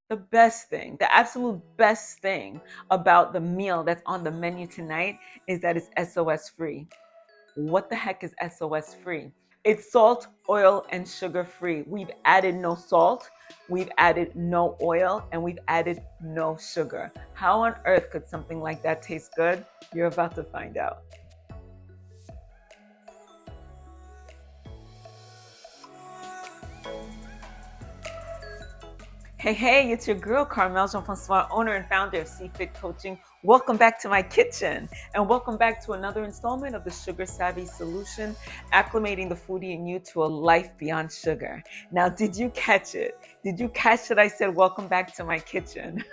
The best thing, the absolute best thing about the meal that's on the menu tonight is that it's SOS free. What the heck is SOS free? It's salt, oil, and sugar free. We've added no salt, we've added no oil, and we've added no sugar. How on earth could something like that taste good? You're about to find out. Hey, it's your girl, Carmel Jean-Francois, owner and founder of CFit Coaching. Welcome back to my kitchen, and welcome back to another installment of the Sugar Savvy Solution, acclimating the foodie in you to a life beyond sugar. Now, did you catch it? Did you catch that I said, welcome back to my kitchen?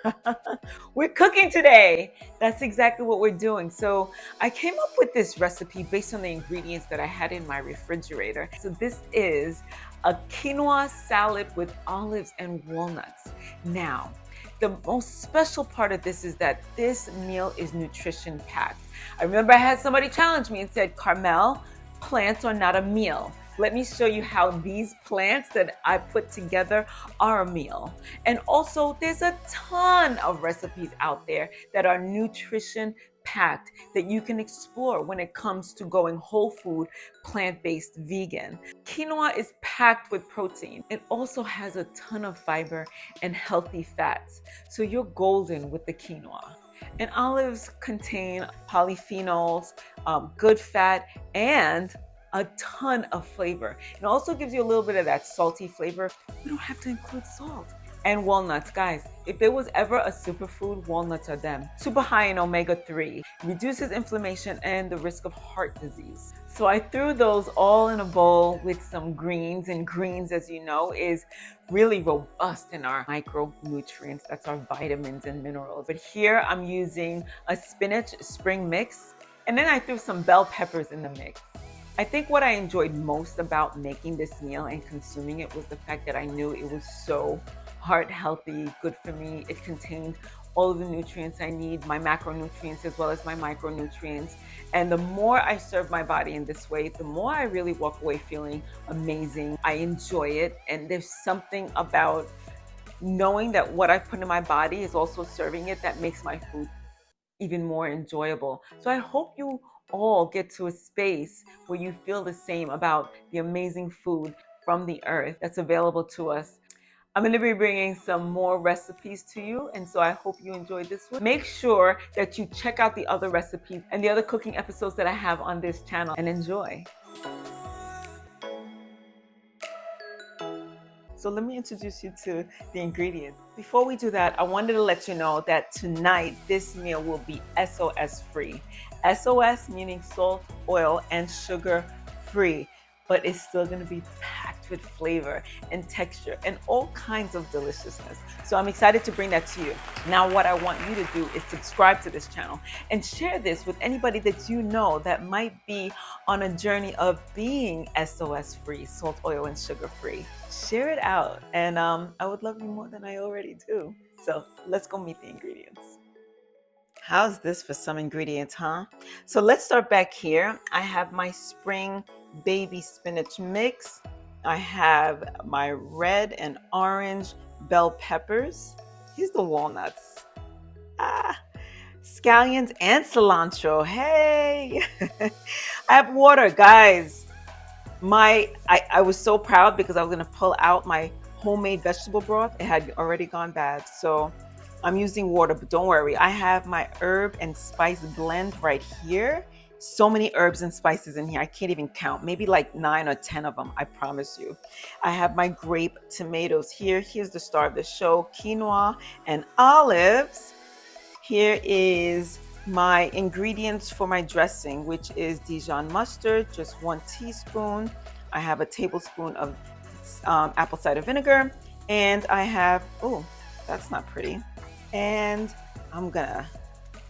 We're cooking today. That's exactly what we're doing. So I came up with this recipe based on the ingredients that I had in my refrigerator. So this is a quinoa salad with olives and walnuts. Now, the most special part of this is that this meal is nutrition packed. I remember I had somebody challenge me and said, Carmel, plants are not a meal. Let me show you how these plants that I put together are a meal. And also, there's a ton of recipes out there that are nutrition packed that you can explore when it comes to going whole food, plant-based, vegan. Quinoa is packed with protein. It also has a ton of fiber and healthy fats. So you're golden with the quinoa. And olives contain polyphenols, good fat, and a ton of flavor. It also gives you a little bit of that salty flavor. We don't have to include salt. And walnuts, guys, if there was ever a superfood, walnuts are them. Super high in omega-3, reduces inflammation and the risk of heart disease. So I threw those all in a bowl with some greens, and greens, as you know, is really robust in our micronutrients. That's our vitamins and minerals. But here I'm using a spinach spring mix, and then I threw some bell peppers in the mix. I think what I enjoyed most about making this meal and consuming it was the fact that I knew it was so heart healthy, good for me. It contained all of the nutrients I need, my macronutrients as well as my micronutrients. And the more I serve my body in this way, the more I really walk away feeling amazing. I enjoy it. And there's something about knowing that what I put in my body is also serving it that makes my food even more enjoyable. So I hope you all get to a space where you feel the same about the amazing food from the earth that's available to us. I'm going to be bringing some more recipes to you, and so I hope you enjoyed this one. Make sure that you check out the other recipes and the other cooking episodes that I have on this channel, and enjoy. So let me introduce you to the ingredients. Before we do that, I wanted to let you know that tonight this meal will be SOS free. SOS meaning salt, oil, and sugar free, but it's still going to be packed with flavor and texture and all kinds of deliciousness. So I'm excited to bring that to you. Now, what I want you to do is subscribe to this channel and share this with anybody that you know that might be on a journey of being SOS free, salt, oil, and sugar free. Share it out, and I would love you more than I already do. So let's go meet the ingredients. How's this for some ingredients, huh? So let's start back here. I have my spring baby spinach mix. I have my red and orange bell peppers. Here's the walnuts. Scallions and cilantro. Hey! I have water, guys. I was so proud because I was going to pull out my homemade vegetable broth. It had already gone bad. So I'm using water, but don't worry. I have my herb and spice blend right here. So many herbs and spices in here. I can't even count. Maybe like 9 or 10 of them, I promise you. I have my grape tomatoes here. Here's the star of the show, quinoa and olives. Here is my ingredients for my dressing, which is Dijon mustard, just 1 teaspoon. I have a tablespoon of apple cider vinegar, and I have, oh, that's not pretty. And I'm gonna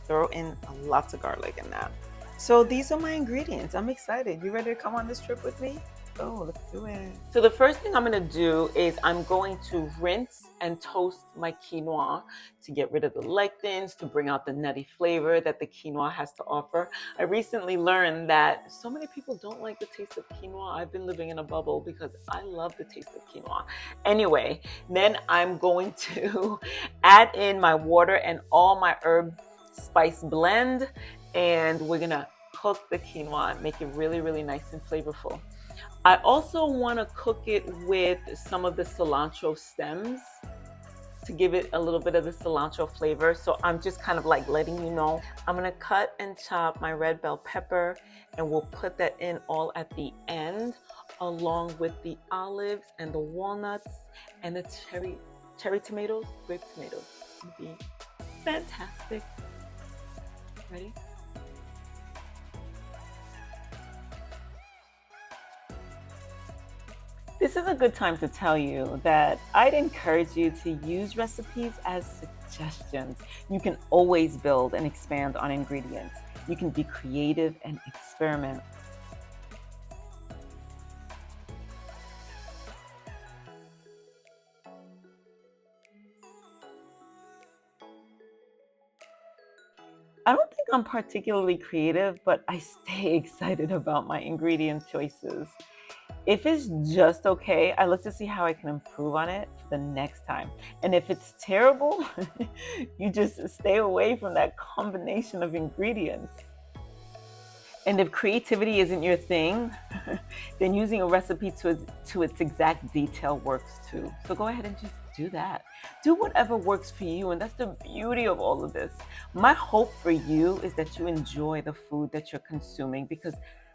throw in lots of garlic in that. So these are my ingredients. I'm excited. You ready to come on this trip with me? go. Let's do it. So the first thing I'm going to do is I'm going to rinse and toast my quinoa to get rid of the lectins, to bring out the nutty flavor that the quinoa has to offer. I recently learned that so many people don't like the taste of quinoa. I've been living in a bubble because I love the taste of quinoa. Anyway, then I'm going to add in my water and all my herb spice blend, and we're going to cook the quinoa and make it really, really nice and flavorful. I also want to cook it with some of the cilantro stems to give it a little bit of the cilantro flavor. So I'm just kind of like letting you know. I'm going to cut and chop my red bell pepper, and we'll put that in all at the end, along with the olives and the walnuts and the cherry tomatoes, grape tomatoes. It'll be fantastic. Ready? This is a good time to tell you that I'd encourage you to use recipes as suggestions. You can always build and expand on ingredients. You can be creative and experiment. I don't think I'm particularly creative, but I stay excited about my ingredient choices. If it's just okay, I look to see how I can improve on it for the next time. And if it's terrible, you just stay away from that combination of ingredients. And if creativity isn't your thing, then using a recipe to its exact detail works too. So go ahead and just do that. Do whatever works for you. And that's the beauty of all of this. My hope for you is that you enjoy the food that you're consuming, because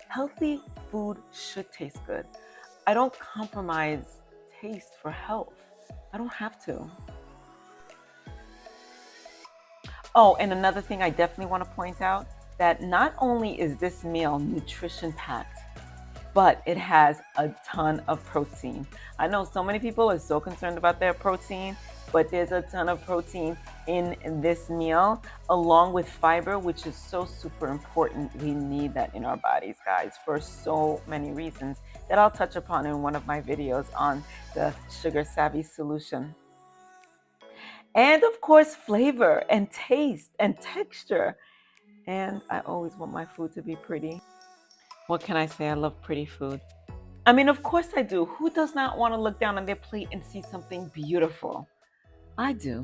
healthy food should taste good. I don't compromise taste for health. I don't have to. Oh, and another thing I definitely want to point out, that not only is this meal nutrition packed, but it has a ton of protein. I know so many people are so concerned about their protein, but there's a ton of protein in this meal, along with fiber, which is so super important. We need that in our bodies, guys, for so many reasons that I'll touch upon in one of my videos on the Sugar Savvy solution. And of course, flavor and taste and texture. And I always want my food to be pretty. What can I say? I love pretty food. I mean, of course I do. Who does not want to look down on their plate and see something beautiful? I do.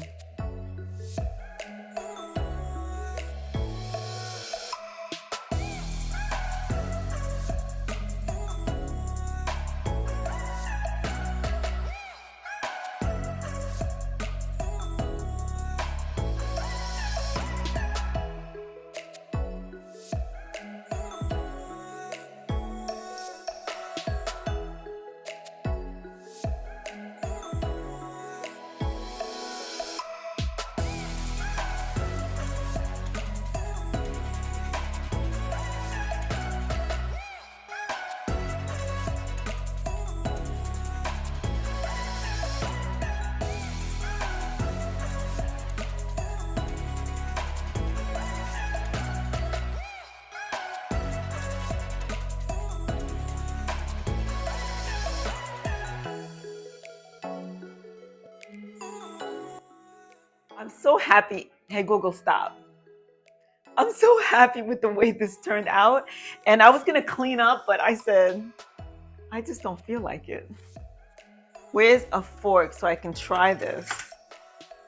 I'm so happy. Hey, Google, stop. I'm so happy with the way this turned out. And I was going to clean up, but I said, I just don't feel like it. Where's a fork so I can try this?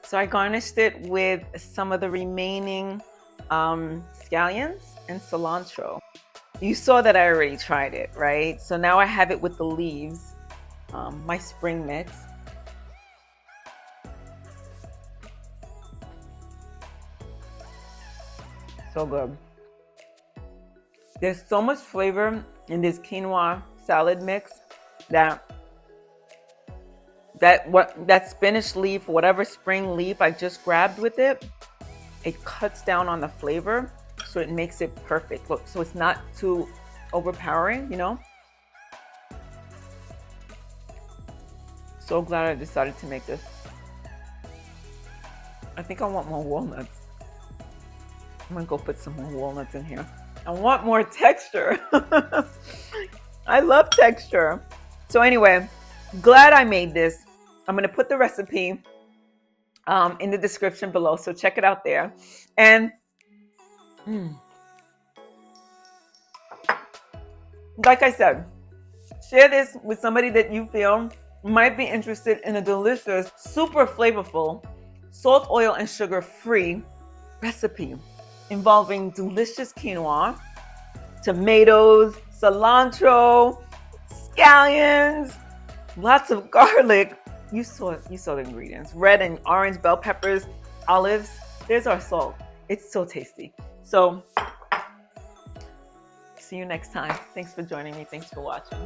So I garnished it with some of the remaining scallions and cilantro. You saw that I already tried it, right? So now I have it with the leaves, my spring mix. So good. There's so much flavor in this quinoa salad mix that that spinach leaf, whatever spring leaf I just grabbed with it, it cuts down on the flavor, so it makes it perfect. Look, so it's not too overpowering, you know? So glad I decided to make this. I think I want more walnuts. I'm gonna go put some more walnuts in here. I want more texture. I love texture. So anyway, glad I made this. I'm going to put the recipe in the description below, so check it out there. And like I said, share this with somebody that you feel might be interested in a delicious, super flavorful, salt, oil, and sugar-free recipe involving delicious quinoa, tomatoes, cilantro, scallions, lots of garlic. You saw the ingredients. Red and orange bell peppers, olives. There's our salt. It's so tasty. So see you next time. Thanks for joining me. Thanks for watching.